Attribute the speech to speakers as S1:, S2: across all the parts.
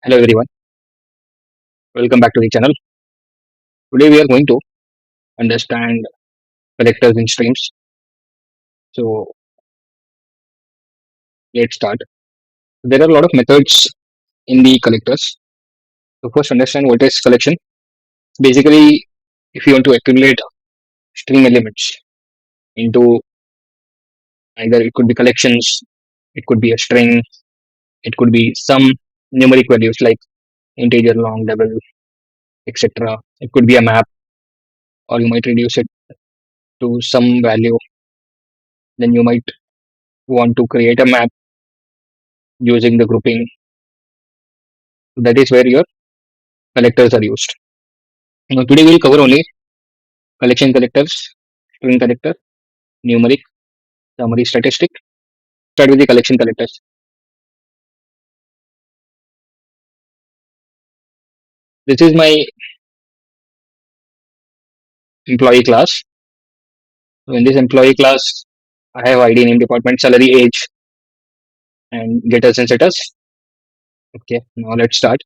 S1: Hello everyone, welcome back to the channel. Today we are going to understand collectors in streams. So let's start. There are a lot of methods in the collectors. So first understand what is collection. Basically, if you want to accumulate string elements into either it could be collections, it could be a string, it could be some numeric values like integer, long, double, etc. It could be a map, or you might reduce it to some value. Then you might want to create a map using the grouping. That is where your collectors are used. Now, today we'll cover only collection collectors, string collector, numeric, summary, statistic. Start with the collection collectors. This is my employee class. So in this employee class, I have ID, name, department, salary, age, and getters and setters. Okay, now let's start.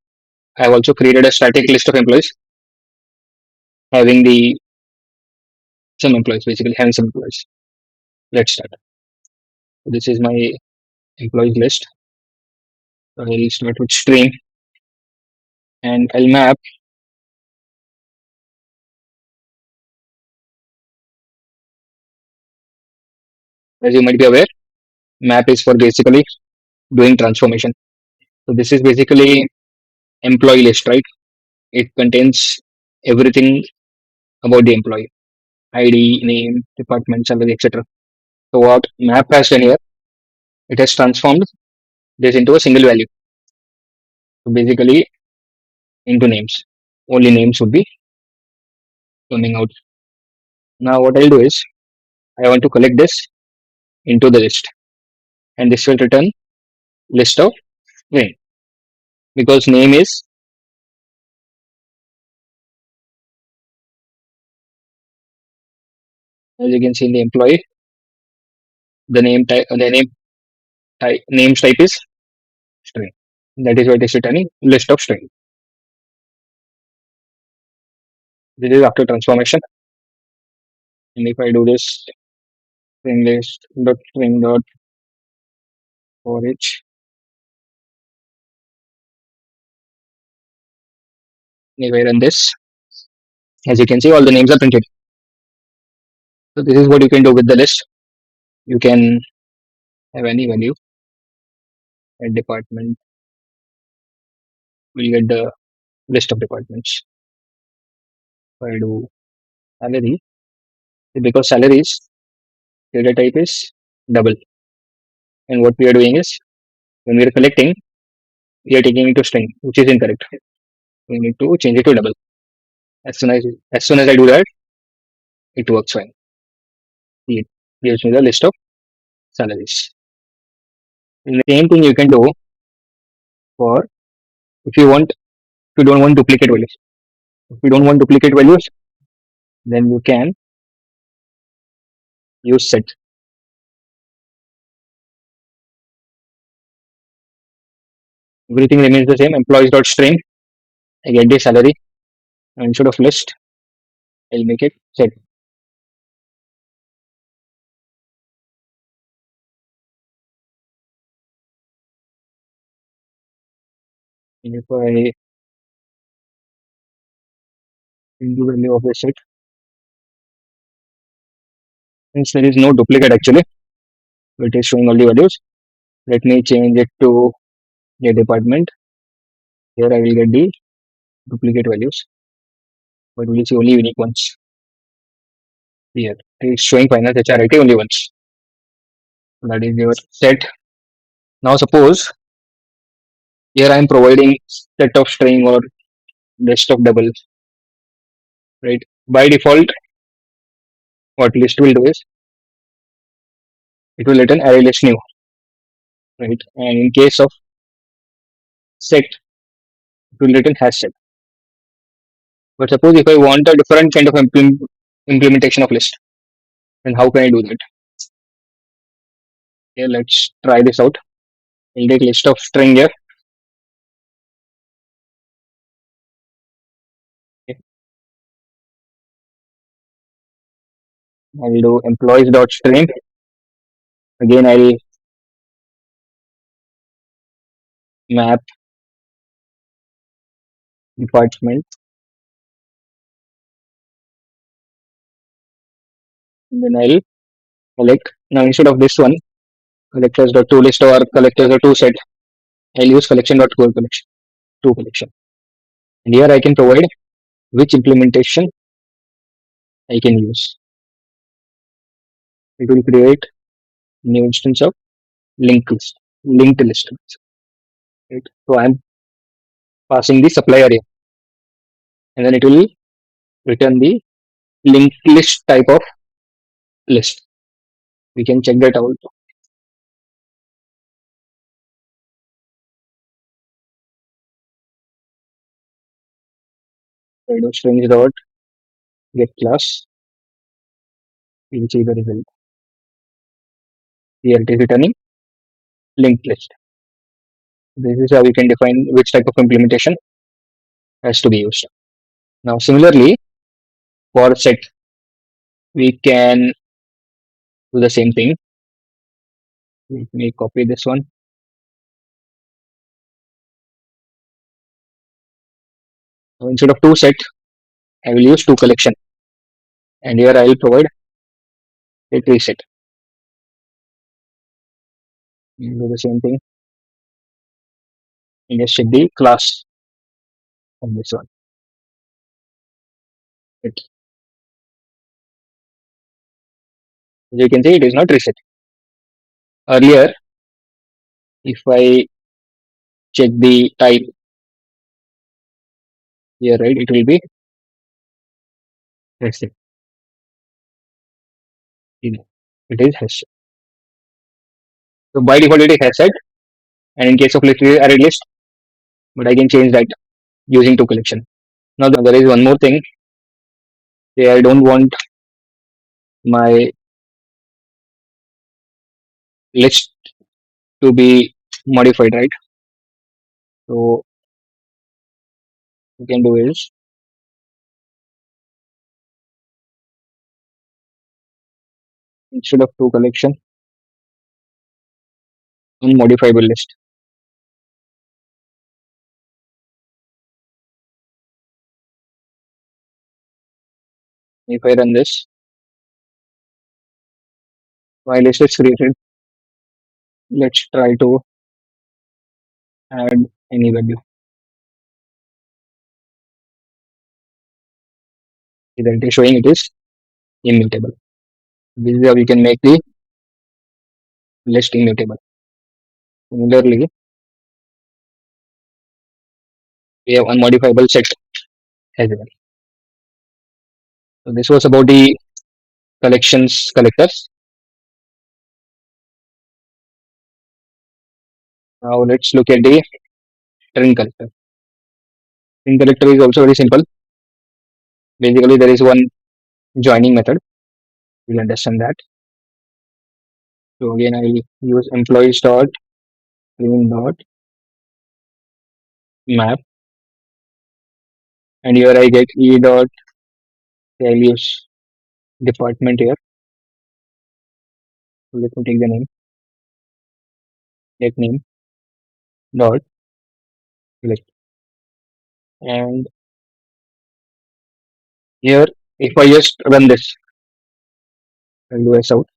S1: I have also created a static list of employees having the some employees, basically having some employees. Let's start. So this is my employees list. So I'll start with string and I'll map. As you might be aware, map is for basically doing transformation. So this is basically employee list, right? It contains everything about the employee: ID, name, department, salary, etc. So what map has done here, it has transformed this into a single value. So basically into names. Only names would be coming out. Now what I'll do is I want to collect this into the list, and this will return list of name, because name is as you can see in the employee, the name type, names type is string. That is why it is returning list of string. This is after transformation. And if I do this string list dot string dot for each, if I run this, as you can see, all the names are printed. So this is what you can do with the list. You can have any value, and department will get the list of departments. If I do salary, because salaries data type is double, and what we are doing is when we are collecting, we are taking it to string, which is incorrect. We need to change it to double. As soon as I do that, it works fine. It gives me the list of salaries. And the same thing you can do for if you want, if you don't want duplicate values. If you don't want duplicate values, then you can use set. Everything remains the same. Employees dot string. I get the salary, and instead of list, I'll make it set. And if I in the value of the set, since there is no duplicate actually, it is showing all the values. Let me change it to the department. Here I will get the duplicate values, but we will see only unique ones. Here it is showing finance HRIT only once. That is your set. Now suppose here I am providing set of string or list of double, right? By default, what list will do is it will return array list new, right? And in case of set, it will return hash set. But suppose if I want a different kind of implementation of list, then how can I do that? Here, let's try this out. We'll take list of string here. I'll do employees.stream. Again, I'll map department. And then I'll collect. Now instead of this one, collectors.toList or collectors.toSet, I'll use collection.toCollection. toCollection. And here I can provide which implementation I can use. It will create new instance of linked list. Right? So I'm passing the supplier here, and then it will return the linked list type of list. We can check that out. I do strings dot get class. We will see the result. Here it is returning linked list. This is how we can define which type of implementation has to be used. Now, similarly, for set, we can do the same thing. Let me copy this one. So instead of toSet, I will use toCollection, and here I will provide a reset. Do the same thing, and just check the class on this one. As you can see, it is not reset. Earlier, if I check the type here, right, it will be reset. It is hash. So by default, it is hash, and in case of array list, but I can change that using toCollection. Now there is one more thing. Say I don't want my list to be modified, right? So we can do is instead of toCollection, unmodifiable list. If I run this, my list is created. Let's try to add any value. Either it is showing it is immutable. This is how we can make the list immutable. Similarly, we have unmodifiable set as well. So this was about the collectors. Now let's look at the string collector. String collector is also very simple. Basically, there is one joining method. You'll understand that. So again, I will use employees dot string dot map, and here I get e dot. I'll use department here. So let me take the name. Let name dot select, and here if I just run this, I'll do s out.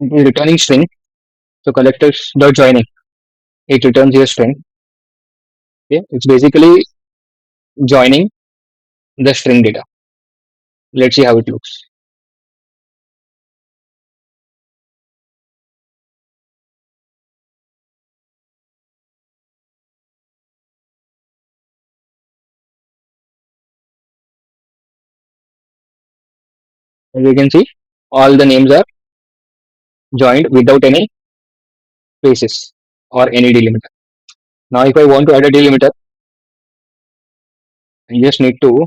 S1: It is returning string. So collectors dot joining, it returns here string. Okay, it's basically joining the string data. Let's see how it looks. As you can see, all the names are joined without any spaces or any delimiter. Now if I want to add a delimiter, I just need to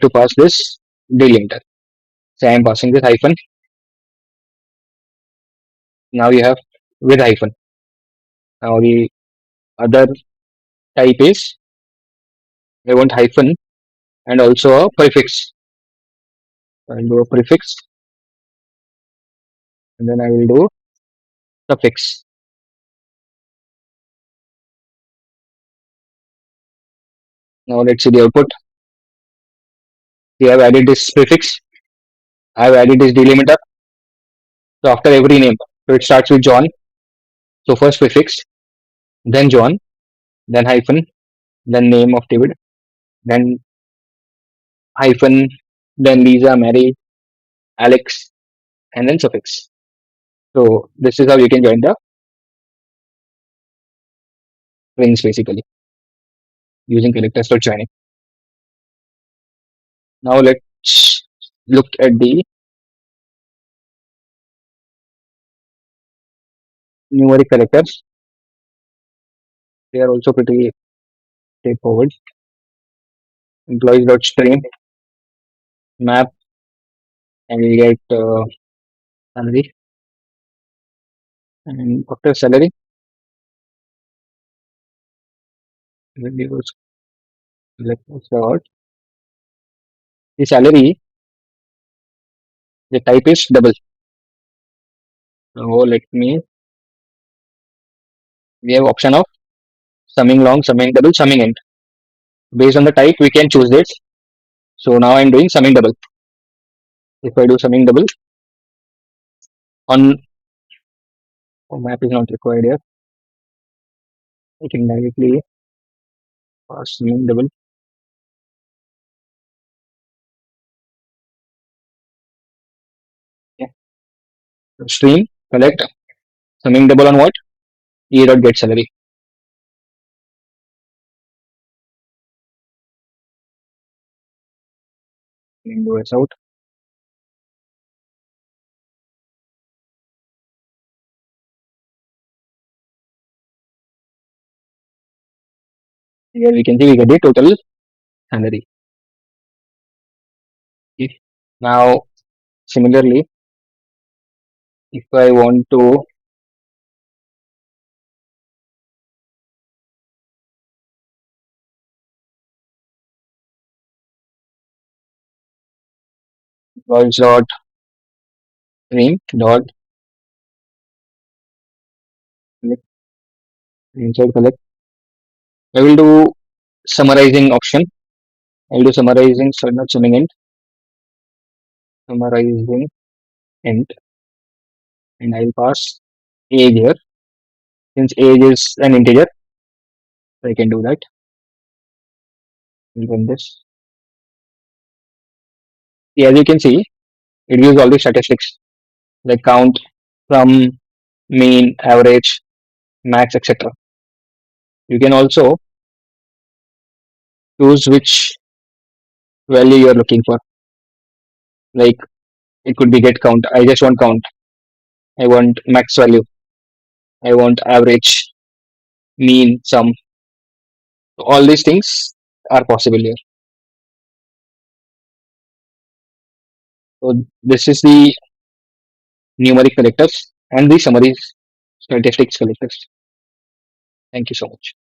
S1: pass this delimiter. So I am passing this hyphen. Now you have with hyphen. Now the other type is I want hyphen and also a prefix. So I'll do a prefix and then I will do suffix. Now let's see the output. We have added this prefix. I have added this delimiter. So after every name, so it starts with John. So first prefix, then John, then hyphen, then name of David, then hyphen, then Lisa, Mary, Alex, and then suffix. So this is how you can join the strings basically using collectors for joining. Now let's look at the numeric collectors. They are also pretty straightforward. Employees.stream map and we get salary, and after salary reduce collectors dot the salary, the type is double. So let me, we have option of summingLong, summingDouble, summingInt. Based on the type we can choose this. So now I'm doing summingDouble. If I do summingDouble on, oh, map is not required here. I can directly pass summingDouble. Yeah. So stream collect summingDouble on what? E dot get salary. Window is out. Here we can see we get the total salary. Okay. Now similarly, if I want to employees dot stream dot collect, inside collect, I will do summarizing option. I'll do summarizing, so not summing summarizing int, and I'll pass age here. Since age is an integer, I can do that. I'll run this. See, as you can see, it gives all the statistics like count, from, mean, average, max, etc. You can also choose which value you are looking for. Like it could be get count. I just want count. I want max value. I want average, mean, sum. All these things are possible here. So this is the numeric collectors and the summary statistics collectors. Thank you so much.